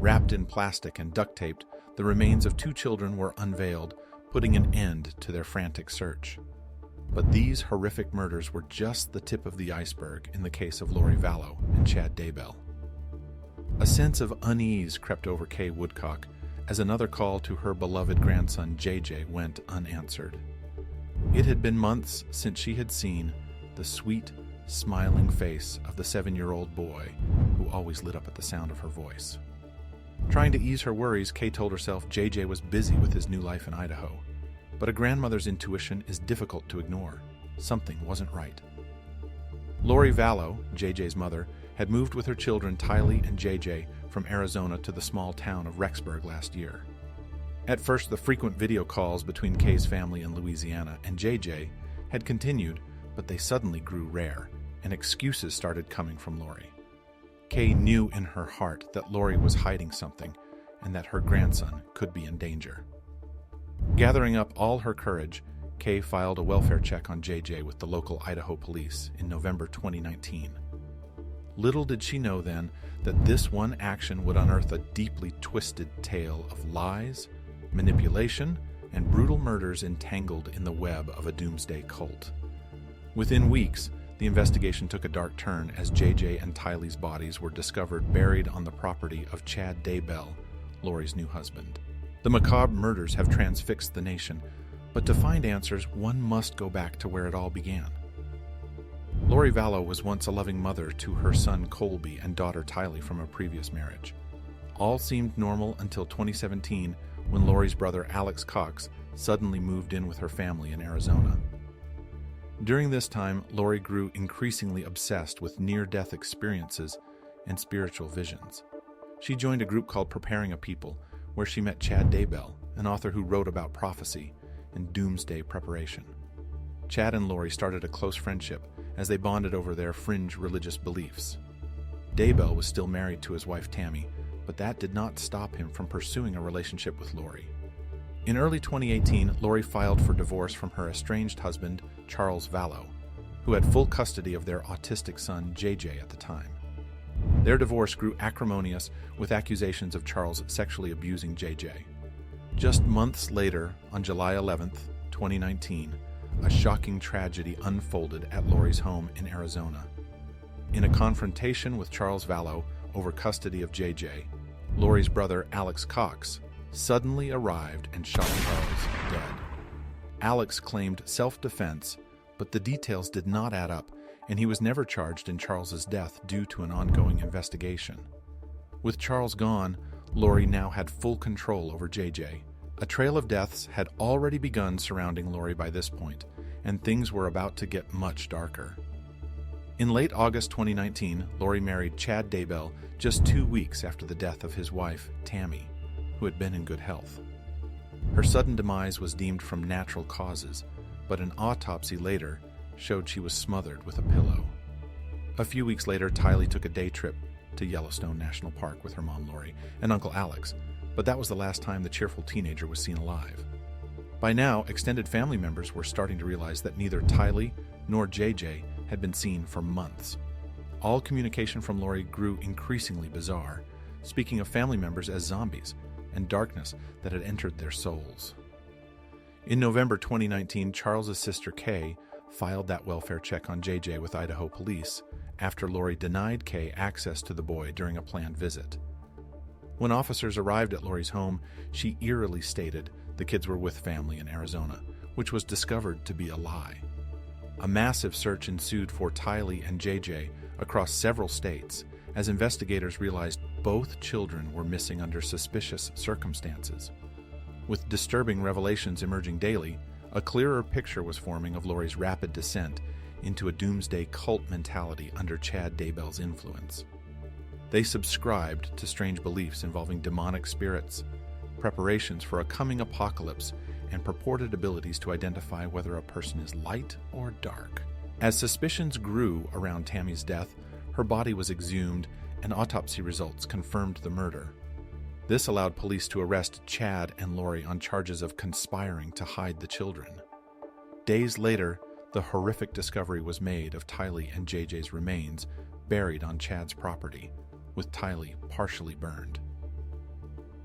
Wrapped in plastic and duct taped, the remains of 2 children were unveiled, putting an end to their frantic search. But these horrific murders were just the tip of the iceberg in the case of Lori Vallow and Chad Daybell. A sense of unease crept over Kay Woodcock as another call to her beloved grandson JJ went unanswered. It had been months since she had seen the sweet, smiling face of the 7-year-old boy who always lit up at the sound of her voice. Trying to ease her worries, Kay told herself JJ was busy with his new life in Idaho. But a grandmother's intuition is difficult to ignore. Something wasn't right. Lori Vallow, JJ's mother, had moved with her children Tylee and JJ from Arizona to the small town of Rexburg last year. At first, the frequent video calls between Kay's family in Louisiana and JJ had continued, but they suddenly grew rare, and excuses started coming from Lori. Kay knew in her heart that Lori was hiding something and that her grandson could be in danger. Gathering up all her courage, Kay filed a welfare check on JJ with the local Idaho police in November 2019. Little did she know then that this one action would unearth a deeply twisted tale of lies, manipulation, and brutal murders entangled in the web of a doomsday cult. Within weeks, the investigation took a dark turn as JJ and Tylee's bodies were discovered buried on the property of Chad Daybell, Lori's new husband. The macabre murders have transfixed the nation, but to find answers, one must go back to where it all began. Lori Vallow was once a loving mother to her son Colby and daughter Tylee from a previous marriage. All seemed normal until 2017, when Lori's brother Alex Cox suddenly moved in with her family in Arizona. During this time, Lori grew increasingly obsessed with near-death experiences and spiritual visions. She joined a group called Preparing a People, where she met Chad Daybell, an author who wrote about prophecy and doomsday preparation. Chad and Lori started a close friendship as they bonded over their fringe religious beliefs. Daybell was still married to his wife Tammy, but that did not stop him from pursuing a relationship with Lori. In early 2018, Lori filed for divorce from her estranged husband, Charles Vallow, who had full custody of their autistic son, JJ, at the time. Their divorce grew acrimonious, with accusations of Charles sexually abusing JJ. Just months later, on July 11th, 2019, a shocking tragedy unfolded at Lori's home in Arizona. In a confrontation with Charles Vallow over custody of JJ, Lori's brother Alex Cox suddenly arrived and shot Charles dead. Alex claimed self-defense, but the details did not add up, and he was never charged in Charles's death due to an ongoing investigation. With Charles gone, Lori now had full control over JJ. A trail of deaths had already begun surrounding Lori by this point, and things were about to get much darker. In late August 2019, Lori married Chad Daybell just 2 weeks after the death of his wife, Tammy, who had been in good health. Her sudden demise was deemed from natural causes, but an autopsy later showed she was smothered with a pillow. A few weeks later, Tylee took a day trip to Yellowstone National Park with her mom Lori and Uncle Alex, but that was the last time the cheerful teenager was seen alive. By now, extended family members were starting to realize that neither Tylee nor JJ had been seen for months. All communication from Lori grew increasingly bizarre, speaking of family members as zombies and darkness that had entered their souls. In November 2019, Charles's sister Kay filed that welfare check on JJ with Idaho police after Lori denied Kay access to the boy during a planned visit. When officers arrived at Lori's home, she eerily stated the kids were with family in Arizona, which was discovered to be a lie. A massive search ensued for Tylee and JJ across several states as investigators realized both children were missing under suspicious circumstances. With disturbing revelations emerging daily, a clearer picture was forming of Lori's rapid descent into a doomsday cult mentality under Chad Daybell's influence. They subscribed to strange beliefs involving demonic spirits, preparations for a coming apocalypse, and purported abilities to identify whether a person is light or dark. As suspicions grew around Tammy's death, her body was exhumed and autopsy results confirmed the murder. This allowed police to arrest Chad and Lori on charges of conspiring to hide the children. Days later, the horrific discovery was made of Tylee and JJ's remains buried on Chad's property, with Tylee partially burned.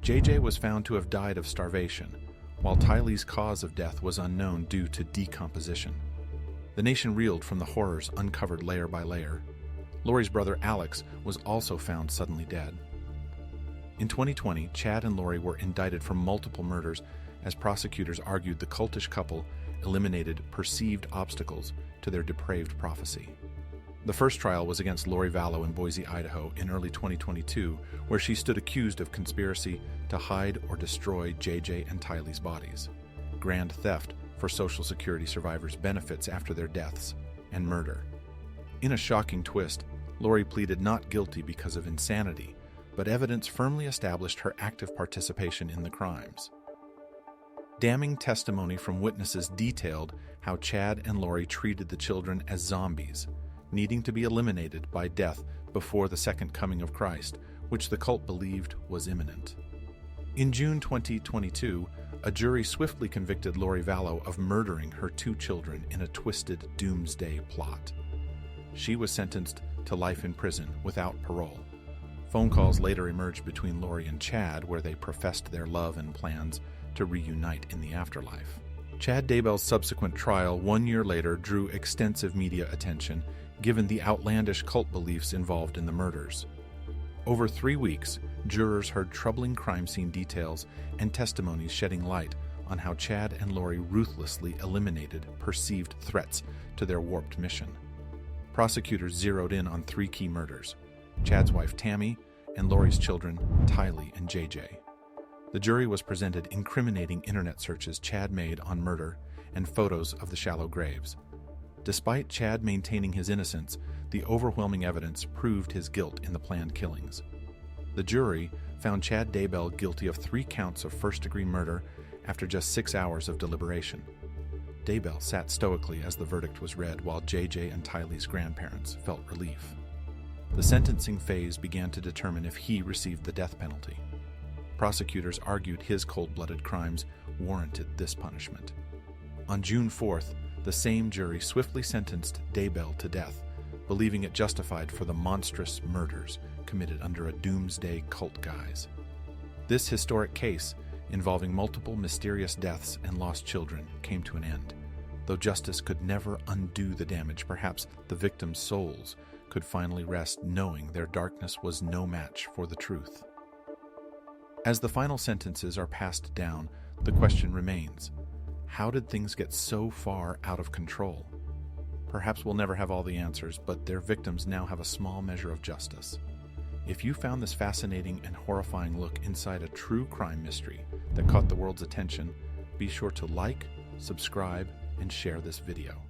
JJ was found to have died of starvation, while Tylee's cause of death was unknown due to decomposition. The nation reeled from the horrors uncovered layer by layer. Lori's brother Alex was also found suddenly dead. In 2020, Chad and Lori were indicted for multiple murders as prosecutors argued the cultish couple eliminated perceived obstacles to their depraved prophecy. The first trial was against Lori Vallow in Boise, Idaho in early 2022, where she stood accused of conspiracy to hide or destroy JJ and Tylee's bodies, grand theft for Social Security survivors' benefits after their deaths, and murder. In a shocking twist, Lori pleaded not guilty because of insanity, but evidence firmly established her active participation in the crimes. Damning testimony from witnesses detailed how Chad and Lori treated the children as zombies, needing to be eliminated by death before the second coming of Christ, which the cult believed was imminent. In June 2022, a jury swiftly convicted Lori Vallow of murdering her two children in a twisted doomsday plot. She was sentenced to life in prison without parole. Phone calls later emerged between Lori and Chad, where they professed their love and plans to reunite in the afterlife. Chad Daybell's subsequent trial 1 year later drew extensive media attention, given the outlandish cult beliefs involved in the murders. Over 3 weeks, jurors heard troubling crime scene details and testimonies shedding light on how Chad and Lori ruthlessly eliminated perceived threats to their warped mission. Prosecutors zeroed in on 3 key murders: Chad's wife Tammy and Lori's children Tylee and JJ. The jury was presented incriminating internet searches Chad made on murder and photos of the shallow graves. Despite Chad maintaining his innocence, the overwhelming evidence proved his guilt in the planned killings. The jury found Chad Daybell guilty of 3 counts of first-degree murder after just 6 hours of deliberation. Daybell sat stoically as the verdict was read, while JJ and Tylee's grandparents felt relief. The sentencing phase began to determine if he received the death penalty. Prosecutors argued his cold-blooded crimes warranted this punishment. On June 4th, the same jury swiftly sentenced Daybell to death, believing it justified for the monstrous murders committed under a doomsday cult guise. This historic case, involving multiple mysterious deaths and lost children, came to an end. Though justice could never undo the damage, perhaps the victims' souls could finally rest knowing their darkness was no match for the truth. As the final sentences are passed down, the question remains: how did things get so far out of control? Perhaps we'll never have all the answers, but their victims now have a small measure of justice. If you found this fascinating and horrifying look inside a true crime mystery that caught the world's attention, be sure to like, subscribe, and share this video.